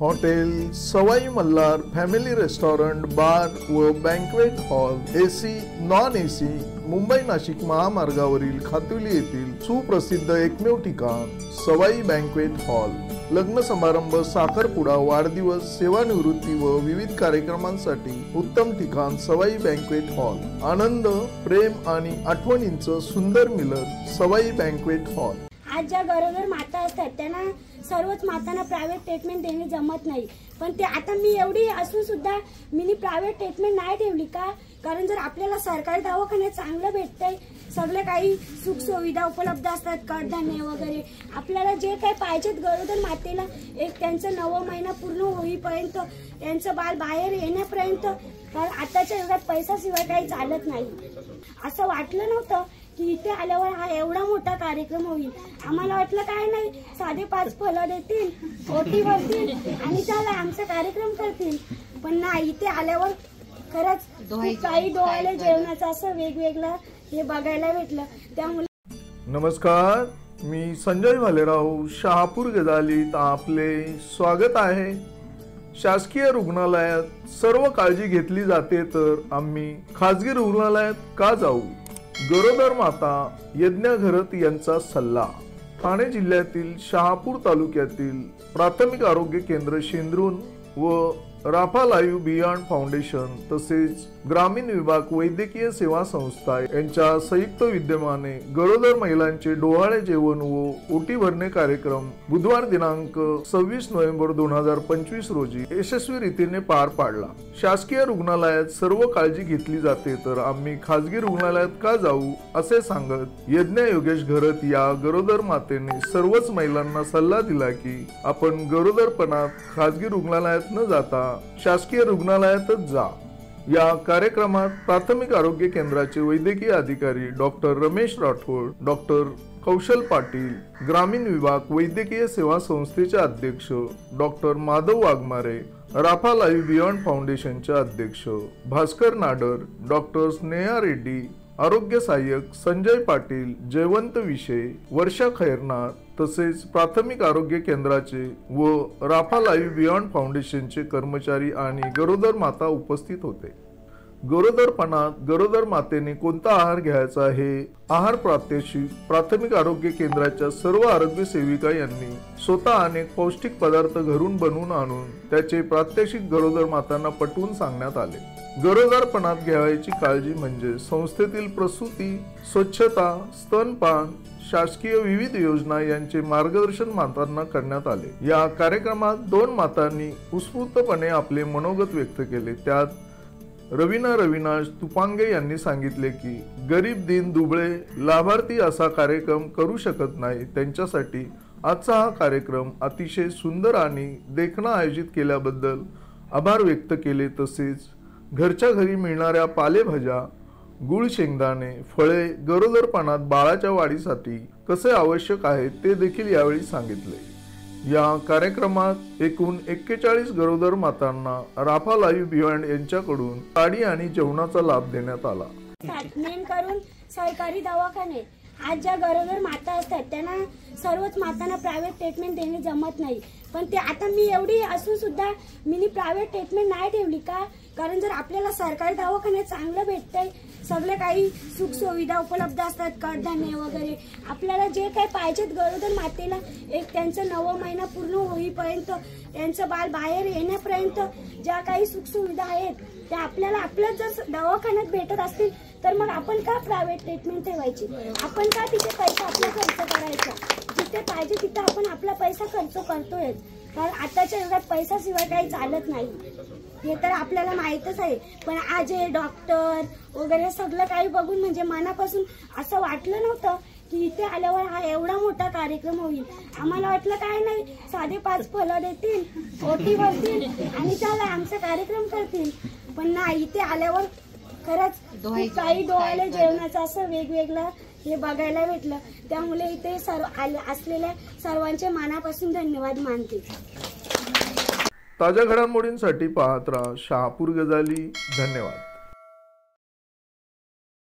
Hotel सवाई Malhar family restaurant bar व banquet hall AC non AC Mumbai Nashik महामार्गावरील खातुली येथील सुप्रसिद्ध एकमेव ठिकाण सवाई बँक्वेट हॉल। लग्न समारंभ, साखरपुडा, वाढदिवस, सेवानिवृत्ती व विविध कार्यक्रमांसाठी उत्तम ठिकाण सवाई बँक्वेट हॉल। आनंद, प्रेम आणि आठवणींचं सुंदर मिलन सवाई बँक्वेट हॉल। आज ज्या गरोदर माता असतात त्यांना सर्वच मातांना प्रायव्हेट ट्रीटमेंट देणे जमत नाही, पण ते आता मी एवढी असून सुद्धा मी प्रायव्हेट ट्रीटमेंट नाही ठेवली का? कारण जर आपल्याला सरकारी दवाखान्यात चांगलं भेटतंय, सगळे काही सुख सुविधा उपलब्ध असतात, कडधान्य वगैरे, आपल्याला जे काही पाहिजेत गरोदर मातेला एक त्यांचं 9 महिना पूर्ण होईपर्यंत, त्यांचं बाळ बाहेर येण्यापर्यंत, कारण आताच्या युगात पैशाशिवाय काही चालत नाही। असं वाटलं नव्हतं की इथे आल्यावर हा एवढा मोठा कार्यक्रम होईल। आम्हाला वाटलं काय नाही, साधे 5 फळं देतील, ओटी भरतील आणि चला आमचा कार्यक्रम करतील, पण नाही, इथे आल्यावर खरंच काही डोहाळे जेवणाचं असं वेगवेगळं हे बघायला भेटलं। त्यामुळे नमस्कार, मी संजय भालेराव शहापूर गजालीत आपले स्वागत आहे। शासकीय रुग्णालयात सर्व काळजी घेतली जाते, तर आम्ही खासगी रुग्णालयात का जाऊ? गरोदर माता यज्ञघरत यांचा सल्ला। ठाणे जिल्ह्यातील शहापूर तालुक्यातील प्राथमिक आरोग्य केंद्र शेंद्रून व राफा लाईव्ह बियॉन्ड फाउंडेशन तसेच ग्रामीण विभाग वैद्यकीय सेवा संस्था यांच्या संयुक्त विद्यमाने गरोदर महिलांचे डोहाळे जेवण व ओटी भरणे कार्यक्रम बुधवार दिनांक 26 नोव्हेंबर 2025 रोजी यशस्वी रीतीने पार पाडला। शासकीय रुग्णालयात सर्व काळजी घेतली जाते, तर आम्ही खासगी रुग्णालयात का जाऊ असे सांगत यज्ञ योगेश घरत या गरोदर मातेने सर्वच महिलांना सल्ला दिला की आपण गरोदरपणात खासगी रुग्णालयात न जाता शासकीय रुग्णालयातच जा। या कार्यक्रमात प्राथमिक आरोग्य केंद्राचे वैद्यकीय अधिकारी डॉक्टर रमेश राठोड, डॉक्टर कौशल पाटील, ग्रामीण विभाग वैद्यकीय सेवा संस्थेचे अध्यक्ष doctor Madhav Waghmare, Rafa live beyond फाउंडेशनचे अध्यक्ष भास्कर नाडर, डॉक्टर स्नेहा रेड्डी, आरोग्य सहाय्यक संजय पाटील, जयवंत विषय, वर्षा खैरनार तसेच प्राथमिक आरोग्य केंद्राचे व राफा लाईव्ह बियॉन्ड फाउंडेशनचे कर्मचारी आणि गरोदर माता उपस्थित होते। गरोदरपणात गरोदर मातेने कोणता आहार घ्यायचा हे आहार प्रात्यक्षिक प्राथमिक आरोग्य केंद्राच्या सर्व आरोग्य सेविका यांनी स्वतः अनेक पौष्टिक पदार्थ घरून बनवून आणून त्याचे प्रात्यक्षिक गरोदर मातांना पटवून सांगण्यात आले। गरोदरपणात घ्यायची काळजी म्हणजे संस्थेतील प्रसूती, स्वच्छता, स्तनपान, शासकीय विविध योजना यांचे मार्गदर्शन मातांना करण्यात आले। या कार्यक्रमात 2 मातांनी उत्स्फूर्तपणे आपले मनोगत व्यक्त केले। त्यात रवीना तुपांगे यांनी सांगितले की गरीब, दीन, दुबळे, लाभार्थी असा कार्यक्रम करू शकत नाही, त्यांच्यासाठी आजचा हा कार्यक्रम अतिशय सुंदर आणि देखणा आयोजित केल्याबद्दल आभार व्यक्त केले। तसेच घरच्या घरी मिळणाऱ्या पालेभाज्या, गुळ, शेंगदाणे, फळे गरोदरपणात बाळाच्या वाढीसाठी कसे आवश्यक आहे ते देखील यावेळी सांगितले। या कार्यक्रमात एकूण 41 गरोदर मातांना राफा लाईव्ह बियॉन्ड यांच्याकडून साडी आणि जेवणाचा लाभ देण्यात आला। नेम करून सरकारी दवाखाने आज ज्या गरोदर माता असतात त्यांना सर्वच मातांना प्रायव्हेट ट्रीटमेंट देणे जमत नाही, पण ते आता मी एवढी असून सुद्धा मी प्रायव्हेट ट्रीटमेंट नाही ठेवली का? कारण जर आपल्याला सरकारी दवाखान्यात चांगलं भेटतंय, सगळे काही सुख सुविधा उपलब्ध असतात, कडधान्य वगैरे, आपल्याला जे काही पाहिजेत गरोदर मातेला एक त्यांचं 9 महिना पूर्ण होईपर्यंत, त्यांचं बाळ बाहेर येण्यापर्यंत ज्या काही सुख सुविधा आहेत त्या आपल्याला आपल्या जर दवाखान्यात भेटत असतील तर मग आपण का प्रायव्हेट ट्रीटमेंट ठेवायची? आपण का तिथे पैसा आपला खर्च करायचा? जिथे पाहिजे तिथे आपण आपला पैसा खर्च करतोय, कारण आताच्या युगात पैशाशिवाय काही चालत नाही, हे तर आपल्याला माहीतच आहे। पण आज हे डॉक्टर वगैरे सगळं काही बघून म्हणजे मनापासून असं वाटलं नव्हतं की इथे आल्यावर हा एवढा मोठा कार्यक्रम होईल। आम्हाला वाटलं काय नाही, साधे 5 फळं देतील, ओटी भरतील आणि चला आमचा कार्यक्रम करतील, पण नाही, इथे आल्यावर खरंच काही डोहाळे जेवणाचं असं वेगवेगळं हे बघायला भेटलं। त्यामुळे इथे असलेल्या सर्वांचे मनापासून धन्यवाद मानते। ताज्या घडामोडींसाठी पाहत राहा शहापूर गजाली। धन्यवाद।